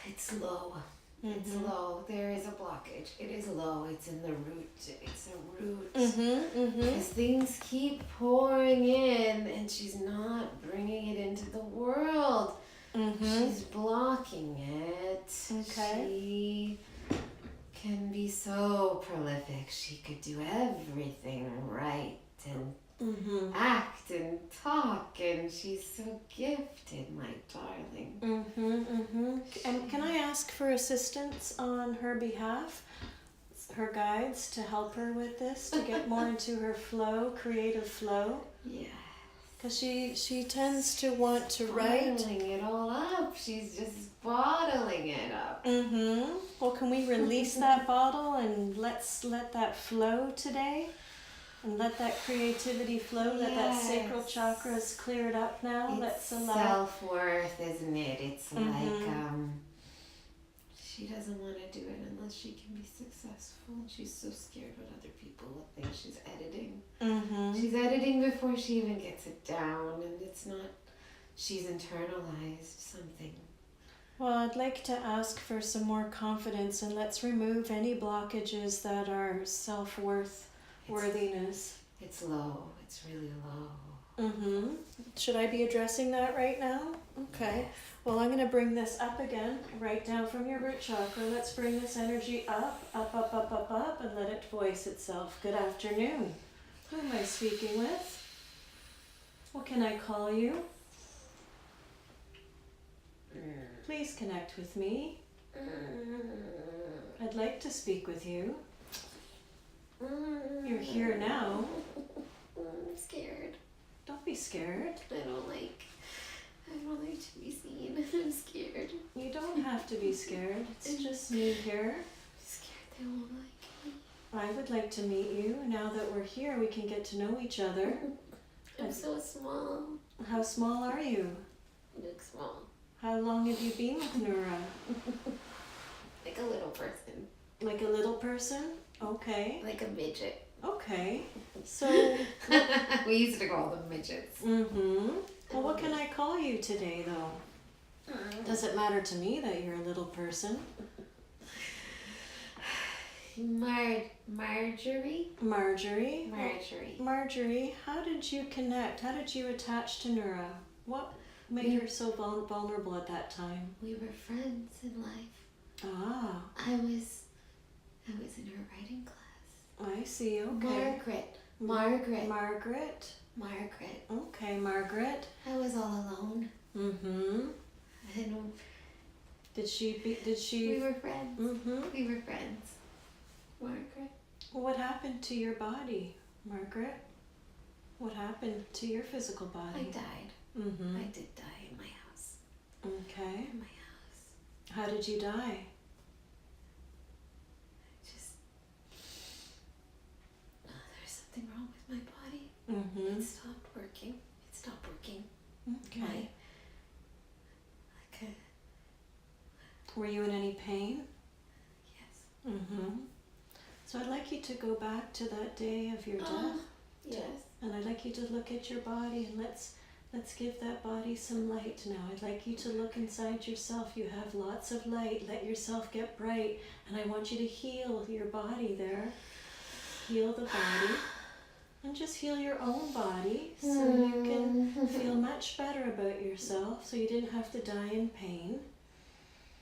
It's low. It's low. There is a blockage. It is low. It's in the root. It's a root. Because things keep pouring in, and she's not bringing it into the world. She's blocking it. Okay. She can be so prolific. She could do everything right and act and talk, and she's so gifted, my darling. And can I ask for assistance on her behalf? Her guides to help her with this, to get more into her flow, creative flow? Yeah. Because she tends to want to write. Bottling it all up. She's just bottling it up. Well, can we release that bottle and let that flow today? And let that creativity flow, that sacral chakra is cleared up now. It's Let's allow self-worth, isn't it? It's like she doesn't want to do it unless she can be successful. She's so scared what other people will think. She's editing. She's editing before she even gets it down, and it's not. She's internalized something. Well, I'd like to ask for some more confidence, and let's remove any blockages that are self-worth. Worthiness. It's low. It's really low. Should I be addressing that right now? Okay. Yes. Well, I'm going to bring this up again, right down from your root chakra. Let's bring this energy up, and let it voice itself. Good afternoon. Who am I speaking with? What can I call you? Please connect with me. I'd like to speak with you. You're here now. I'm scared. Don't be scared. I don't like to be seen. I'm scared. You don't have to be scared. It's just me here. I'm scared they won't like me. I would like to meet you. Now that we're here, we can get to know each other. I'm so small. How small are you? You look small. How long have you been with Nura? Like a little person. Like a little person? Okay. Like a midget. Okay. So... we used to call them midgets. Well, what can I call you today, though? Does it matter to me that you're a little person? Marjorie? Marjorie? Marjorie. Marjorie, how did you connect? How did you attach to Nura? What made her so vulnerable at that time? We were friends in life. Ah. I was in her writing class. I see, okay. Margaret. Okay, Margaret. I was all alone. Did she... We were friends. We were friends. Margaret. What happened to your body, Margaret? What happened to your physical body? I died. I did die in my house. Okay. In my house. How did you die? There's something wrong with my body. It stopped working. Okay. Were you in any pain? Yes. So I'd like you to go back to that day of your death. Yes. And I'd like you to look at your body, and let's give that body some light now. I'd like you to look inside yourself. You have lots of light. Let yourself get bright. And I want you to heal your body there. Heal the body. And just heal your own body so you can feel much better about yourself, so you didn't have to die in pain.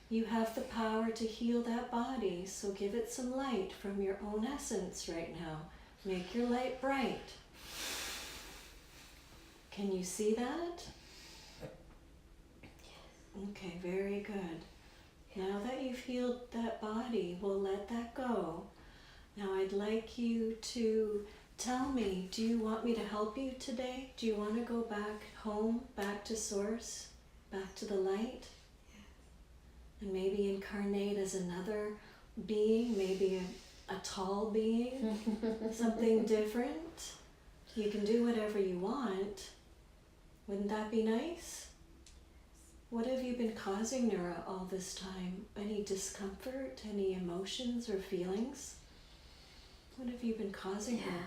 You have the power to heal that body, so give it some light from your own essence right now. Make your light bright. Can you see that? Okay, very good. Now that you've healed that body, we'll let that go. Now I'd like you to tell me, do you want me to help you today? Do you want to go back home, back to source, back to the light? And maybe incarnate as another being, maybe a tall being, something different? You can do whatever you want. Wouldn't that be nice? What have you been causing Nura all this time? Any discomfort, any emotions or feelings? What have you been causing her?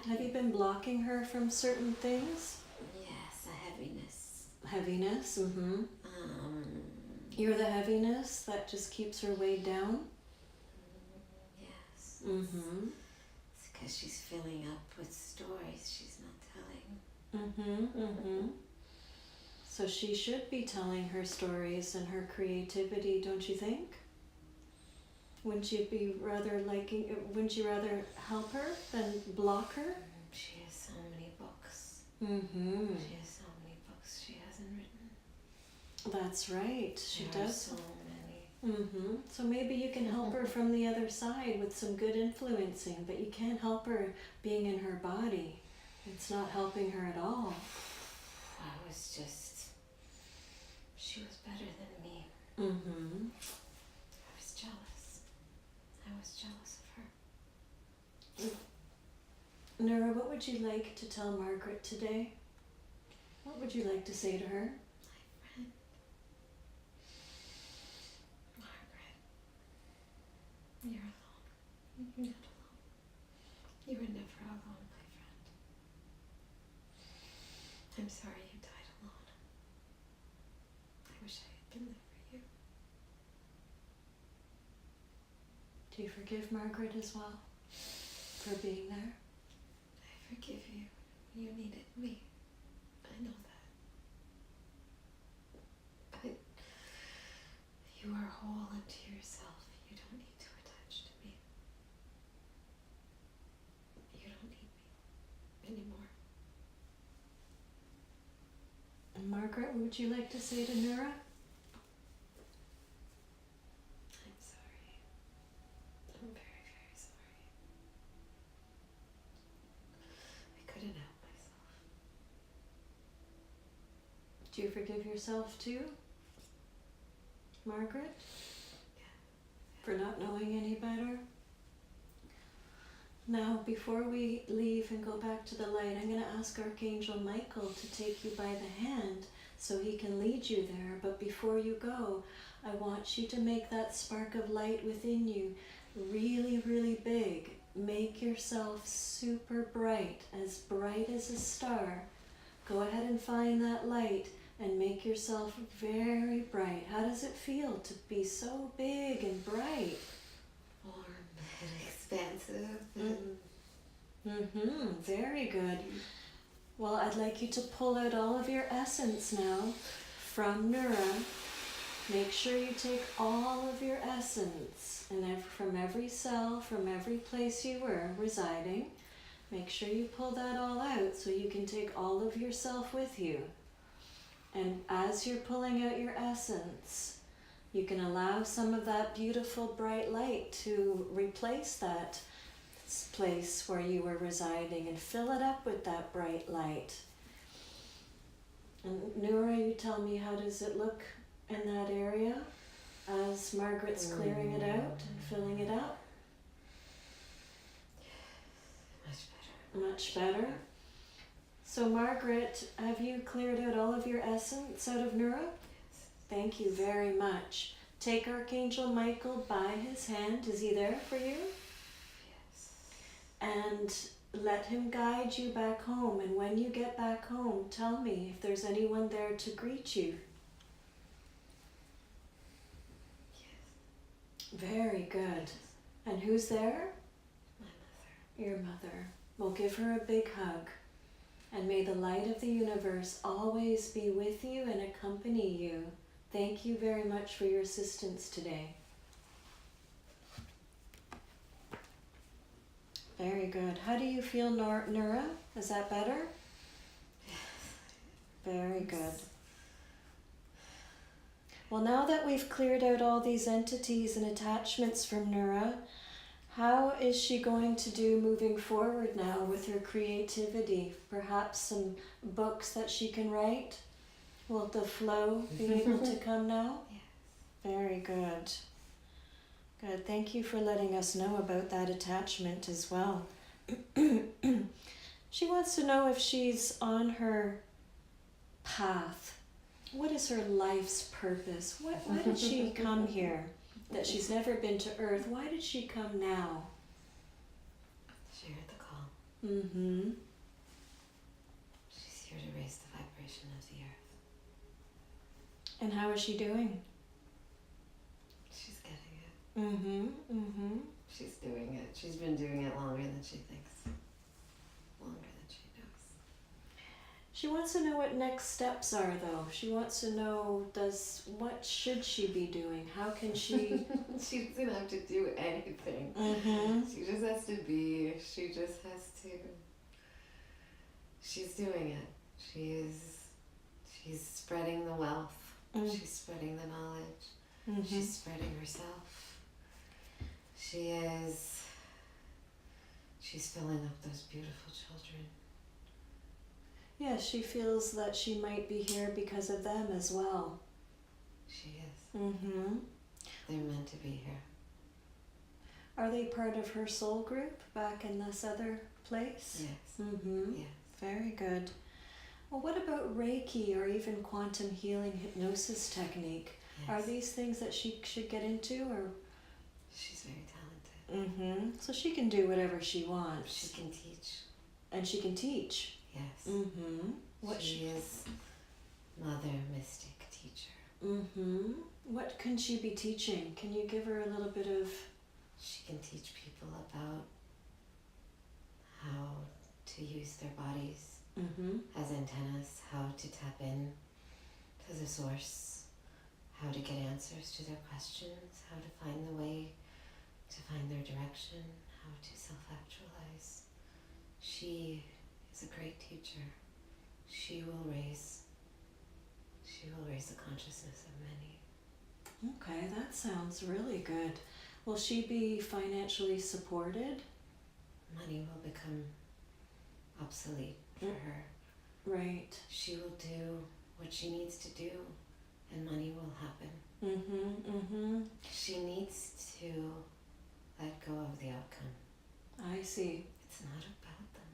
Have you been blocking her from certain things? Yes, a heaviness. Heaviness, You're the heaviness that just keeps her weighed down? Yes. It's because she's filling up with stories she's not telling. So she should be telling her stories and her creativity, don't you think? Wouldn't you wouldn't you rather help her than block her? She has so many books. She has so many books she hasn't written. That's right, she There does. are so many. So maybe you can help her from the other side with some good influencing, but you can't help her being in her body. It's not helping her at all. She was better than me. I was jealous. I was jealous of her. Nura, what would you like to tell Margaret today? What would you like to say to her? My friend. Margaret. You're alone. You're not alone. You were never alone, my friend. I'm sorry you died alone. I wish I had been there for you. Do you forgive Margaret as well for being there? I forgive you. You needed me. I know that. But you are whole unto yourself. You don't need to attach to me. You don't need me anymore. And Margaret, what would you like to say to Nura? I'm sorry. I'm very, very sorry. I couldn't help myself. Do you forgive yourself too, Margaret? Yeah. For not knowing any better? Now, before we leave and go back to the light, I'm going to ask Archangel Michael to take you by the hand so he can lead you there. But before you go, I want you to make that spark of light within you really, really big. Make yourself super bright as a star. Go ahead and find that light and make yourself very bright. How does it feel to be so big and bright? Warm and expansive. Very good. Well, I'd like you to pull out all of your essence now from Nura. Make sure you take all of your essence and from every cell, from every place you were residing. Make sure you pull that all out so you can take all of yourself with you. And as you're pulling out your essence, you can allow some of that beautiful bright light to replace that place where you were residing and fill it up with that bright light. And Nura, you tell me, how does it look in that area as Margaret's clearing it out and filling it up? Much better. Much better. So Margaret, have you cleared out all of your essence out of Nura? Yes. Thank you very much. Take Archangel Michael by his hand. Is he there for you? and let him guide you back home. And when you get back home, tell me if there's anyone there to greet you. Yes. Very good. And who's there? My mother. Your mother. Well, give her a big hug. And may the light of the universe always be with you and accompany you. Thank you very much for your assistance today. Very good. How do you feel, Nura? Is that better? Yes. Very good. Well, now that we've cleared out all these entities and attachments from Nura, how is she going to do moving forward now with her creativity? Perhaps some books that she can write? Will the flow be able to come now? Yes. Very good. Good. Thank you for letting us know about that attachment as well. She wants to know if she's on her path. What is her life's purpose? Why did she come here? That she's never been to Earth. Why did she come now? She heard the call. Mm-hmm. She's here to raise the vibration of the earth. And how is she doing? She's getting it. Mm-hmm. Mm-hmm. She's doing it. She's been doing it longer than she thinks. Longer than she knows. She wants to know what next steps are, though. She wants to know, what should she be doing? How can she... She doesn't have to do anything. Mm-hmm. She just has to be. She just has to. She's doing it. She's spreading the wealth. Mm. She's spreading the knowledge. Mm-hmm. She's spreading herself. She's filling up those beautiful children. Yeah, she feels that she might be here because of them as well. She is. Mm-hmm. They're meant to be here. Are they part of her soul group back in this other place? Yes. Mm-hmm. Yes. Very good. Well, what about Reiki or even quantum healing hypnosis technique? Yes. Are these things that she should get into, or? She's very talented. Mm-hmm. So she can do whatever she wants. She can teach. And she can teach. Yes. Mm-hmm. She is Mother Mystic Teacher. Mm-hmm. What can she be teaching? Can you give her a little bit of... She can teach people about how to use their bodies as antennas, how to tap in to the source, how to get answers to their questions, how to find the way to find their direction, how to self-actualize. She is a great teacher. She will raise the consciousness of many. Okay, that sounds really good. Will she be financially supported? Money will become obsolete for her. Right. She will do what she needs to do, and money will happen. Mm-hmm. Mm-hmm. She needs to let go of the outcome. I see. It's not about the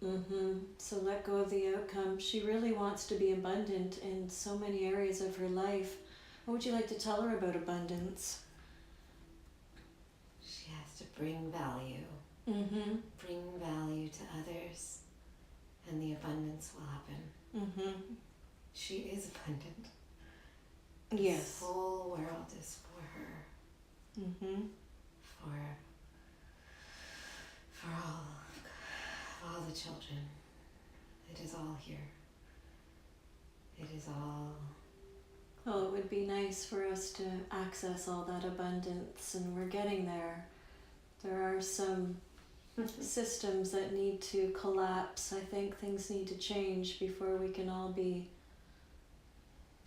money. Mm-hmm. So let go of the outcome. She really wants to be abundant in so many areas of her life. What would you like to tell her about abundance? She has to bring value. Mm-hmm. Bring value to others, and the abundance will happen. Mm-hmm. She is abundant. Yes. This whole world is for her. Mm-hmm. For all the children. It is all here. It is all... Oh, it would be nice for us to access all that abundance, and we're getting there. There are some systems that need to collapse. I think things need to change before we can all be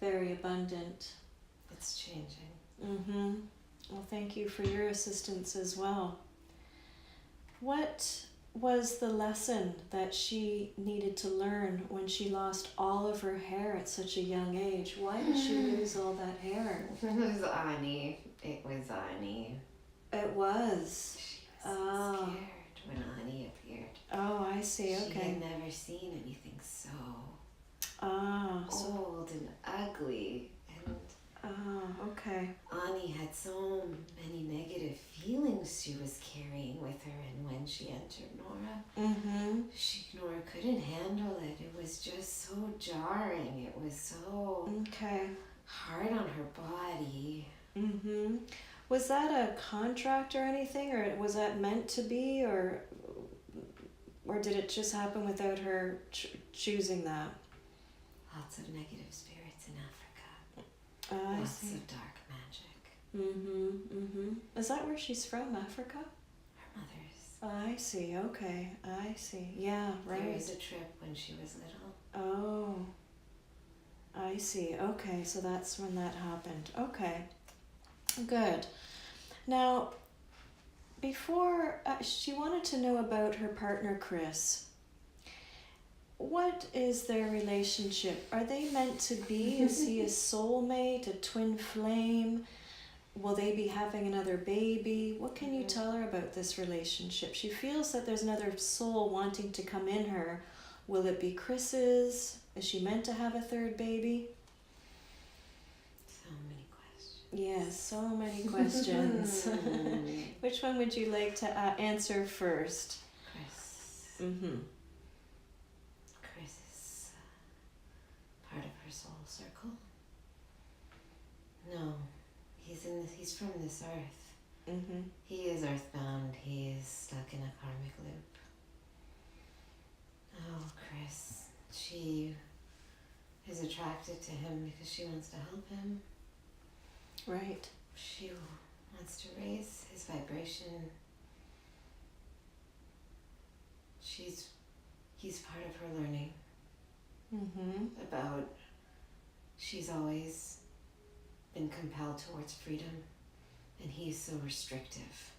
very abundant. It's changing. Mm-hmm. Well, thank you for your assistance as well. What was the lesson that she needed to learn when she lost all of her hair at such a young age? Why did she lose all that hair? It was Ani. It was Ani. It was. She was so scared when Ani appeared. Oh, I see. Okay. She had never seen anything so So old and ugly. And Oh, okay. Ani had so many negative feelings she was carrying with her, and when she entered Nora, Nora couldn't handle it. It was just so jarring. It was so hard on her body. Was that a contract or anything, or was that meant to be, or did it just happen without her choosing that? Lots of negative spirits in Africa. Lots of dark magic. Is that where she's from, Africa? Her mother's. I see, okay. I see. Yeah, right. There was a trip when she was little. Oh. I see. Okay, so that's when that happened. Okay. Good. Now, before, she wanted to know about her partner, Chris. What is their relationship? Are they meant to be? Is he a soulmate, a twin flame? Will they be having another baby? What can you tell her about this relationship? She feels that there's another soul wanting to come in her. Will it be Chris's? Is she meant to have a third baby? So many questions. Yes, so many questions. Which one would you like to answer first? Chris. Chris is part of her soul circle. No, he's from this earth. He is earthbound. He is stuck in a karmic loop. Oh, Chris. She is attracted to him because she wants to help him. Right. She wants to raise his vibration. He's part of her learning about, she's always been compelled towards freedom, and he's so restrictive.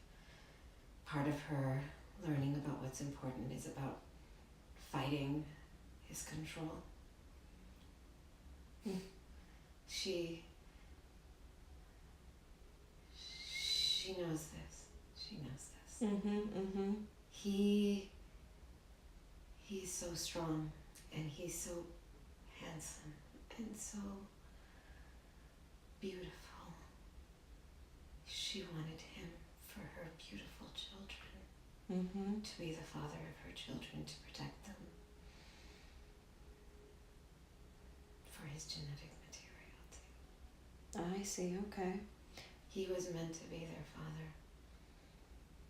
Part of her learning about what's important is about fighting his control. She knows this. She knows this. He's so strong, and he's so handsome and so beautiful. She wanted him for her beautiful children, to be the father of her children, to protect them, for his genetic material too. I see, okay. He was meant to be their father.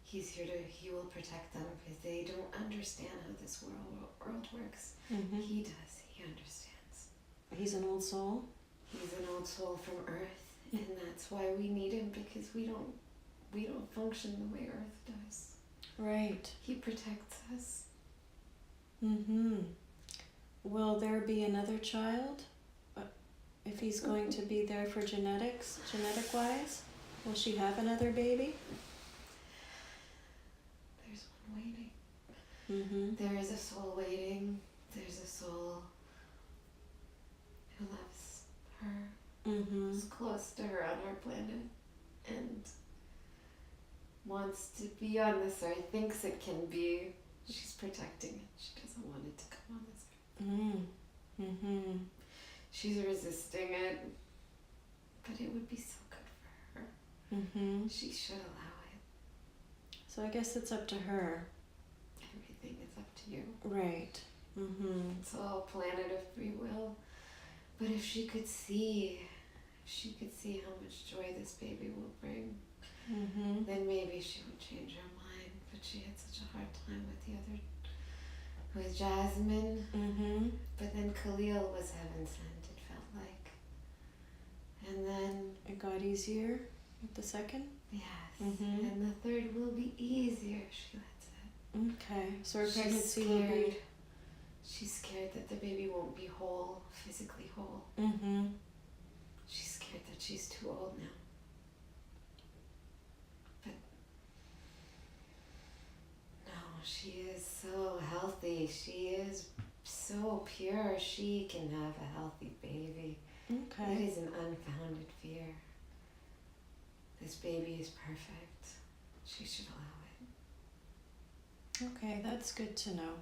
He will protect them because they don't understand how this world works. He does, he understands. He's an old soul? He's an old soul from Earth, and that's why we need him, because we don't function the way Earth does. Right. He protects us. Will there be another child? If he's going to be there for genetic-wise? Will she have another baby? There's one waiting. There is a soul waiting. There's a soul who loves her, who's close to her on our planet, and wants to be on this earth, thinks it can be. She's protecting it. She doesn't want it to come on this earth. She's resisting it, but it would be so good for her. She should allow it. So I guess it's up to her. Everything is up to you. Right. It's all a planet of free will. But if she could see how much joy this baby will bring, then maybe she would change her mind. But she had such a hard time with Jasmine. But then Khalil was heaven sent, it felt like. And then it got easier with the second? Yes. And the third will be easier, Sheila said. Okay. So her pregnancy will be... She's scared that the baby won't be whole, physically whole. She's scared that she's too old now. But no, she is so healthy. She is so pure. She can have a healthy baby. Okay. It is an unfounded fear. This baby is perfect. She should allow it. Okay, that's good to know.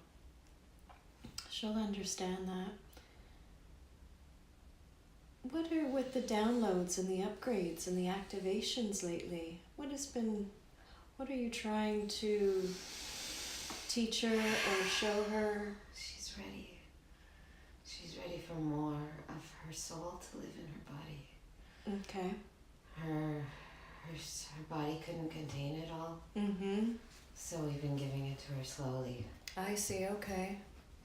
She'll understand that. What are with the downloads and the upgrades and the activations lately? What are you trying to teach her or show her? She's ready. She's ready for more of her soul to live in her body. Okay. Her body couldn't contain it all. Mm-hmm. So we've been giving it to her slowly. I see, okay.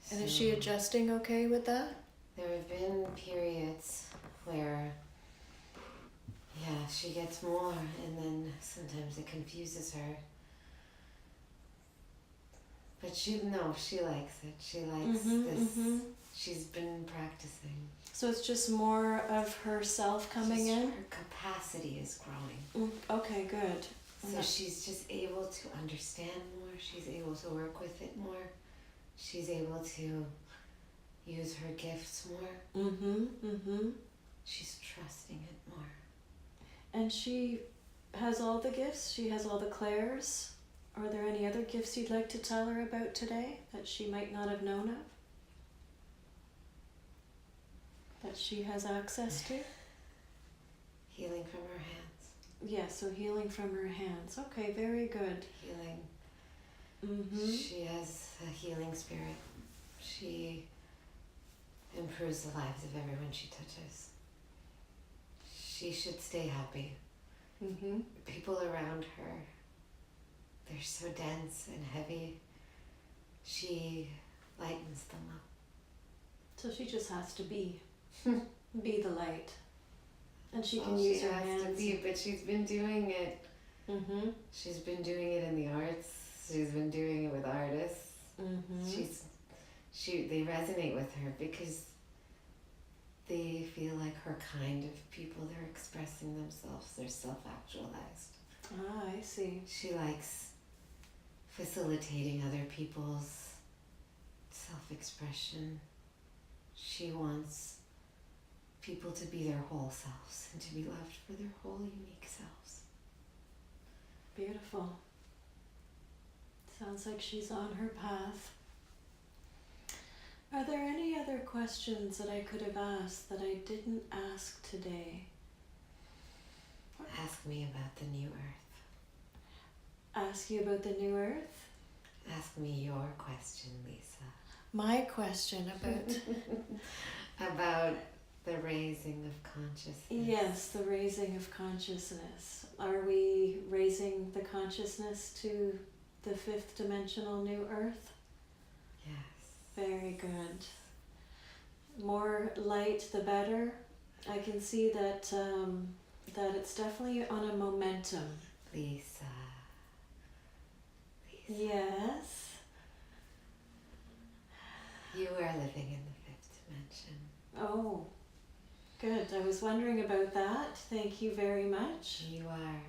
And is she adjusting okay with that? There have been periods where, yeah, she gets more, and then sometimes it confuses her. But she likes it. She likes this. Mm-hmm. She's been practicing. So it's just more of herself coming in? Her capacity is growing. Okay, good. So she's just able to understand more. She's able to work with it more. She's able to use her gifts more. Mm-hmm. She's trusting it more. And she has all the gifts? She has all the clairs? Are there any other gifts you'd like to tell her about today that she might not have known of? That she has access to? Healing from her hands. Yeah, so healing from her hands. Okay, very good. Healing. Mm-hmm. She has a healing spirit. She improves the lives of everyone she touches. She should stay happy. Mm-hmm. People around her, they're so dense and heavy. She lightens them up. So she just has to be the light. And she can use her hands. She has to be, but she's been doing it. Mm-hmm. She's been doing it in the arts. She's been doing it with artists. Mm-hmm. They resonate with her because they feel like her kind of people. They're expressing themselves. They're self-actualized. Ah, I see. She likes facilitating other people's self-expression. She wants people to be their whole selves and to be loved for their whole unique selves. Beautiful. Sounds like she's on her path. Are there any other questions that I could have asked that I didn't ask today? Ask me about the new earth. Ask you about the new earth? Ask me your question, Lisa. My question about... About the raising of consciousness. Yes, the raising of consciousness. Are we raising the consciousness to the fifth dimensional new earth? Yes. Very good. More light, the better. I can see that that it's definitely on a momentum. Lisa. Yes. You are living in the fifth dimension. Oh, good. I was wondering about that. Thank you very much. You are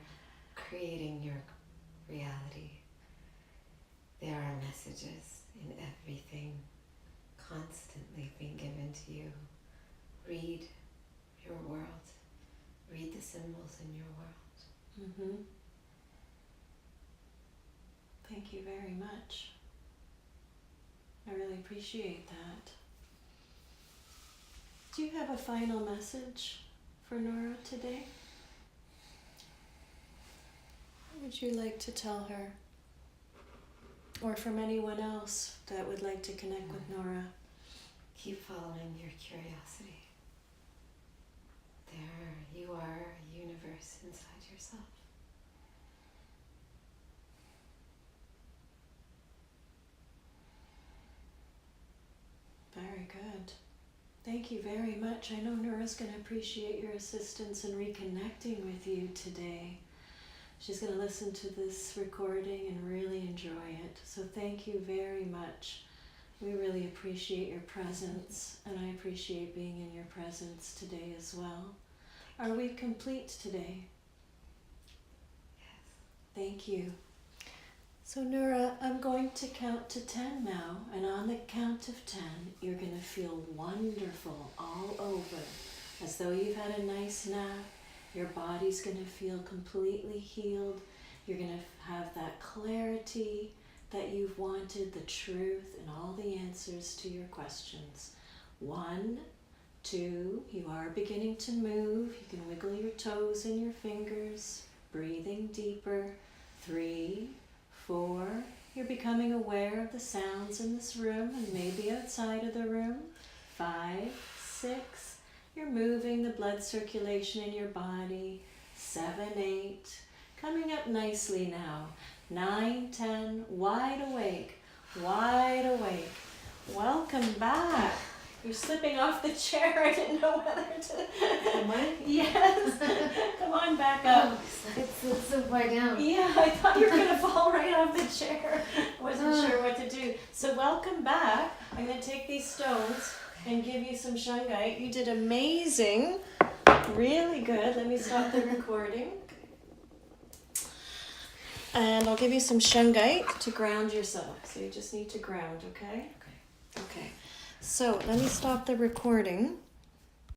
creating your reality. There are messages in everything constantly being given to you. Read your world. Read the symbols in your world. Mm-hmm. Thank you very much. I really appreciate that. Do you have a final message for Nora today? What would you like to tell her? Or from anyone else that would like to connect with Nora? Keep following your curiosity. You are a universe inside yourself. Very good. Thank you very much. I know Nora's going to appreciate your assistance in reconnecting with you today. She's going to listen to this recording and really enjoy it. So thank you very much. We really appreciate your presence, and I appreciate being in your presence today as well. Are we complete today? Yes. Thank you. So Nora, I'm going to count to 10 now, and on the count of 10, you're going to feel wonderful all over, as though you've had a nice nap. Your body's going to feel completely healed. You're going to have that clarity that you've wanted, the truth, and all the answers to your questions. 1, 2, you are beginning to move. You can wiggle your toes and your fingers, breathing deeper. 3, 4, you're becoming aware of the sounds in this room and maybe outside of the room. 5, 6, you're moving the blood circulation in your body. 7, 8, coming up nicely now. 9, 10, wide awake, wide awake. Welcome back. You're slipping off the chair. I didn't know whether to. Am I? Yes. Come on back up. It's so far down. Yeah, I thought you were going to fall right off the chair. Wasn't sure what to do. So welcome back. I'm going to take these stones and give you some shungite. You did amazing. Really good. Let me stop the recording. And I'll give you some shungite to ground yourself. So you just need to ground, okay? Okay. So let me stop the recording.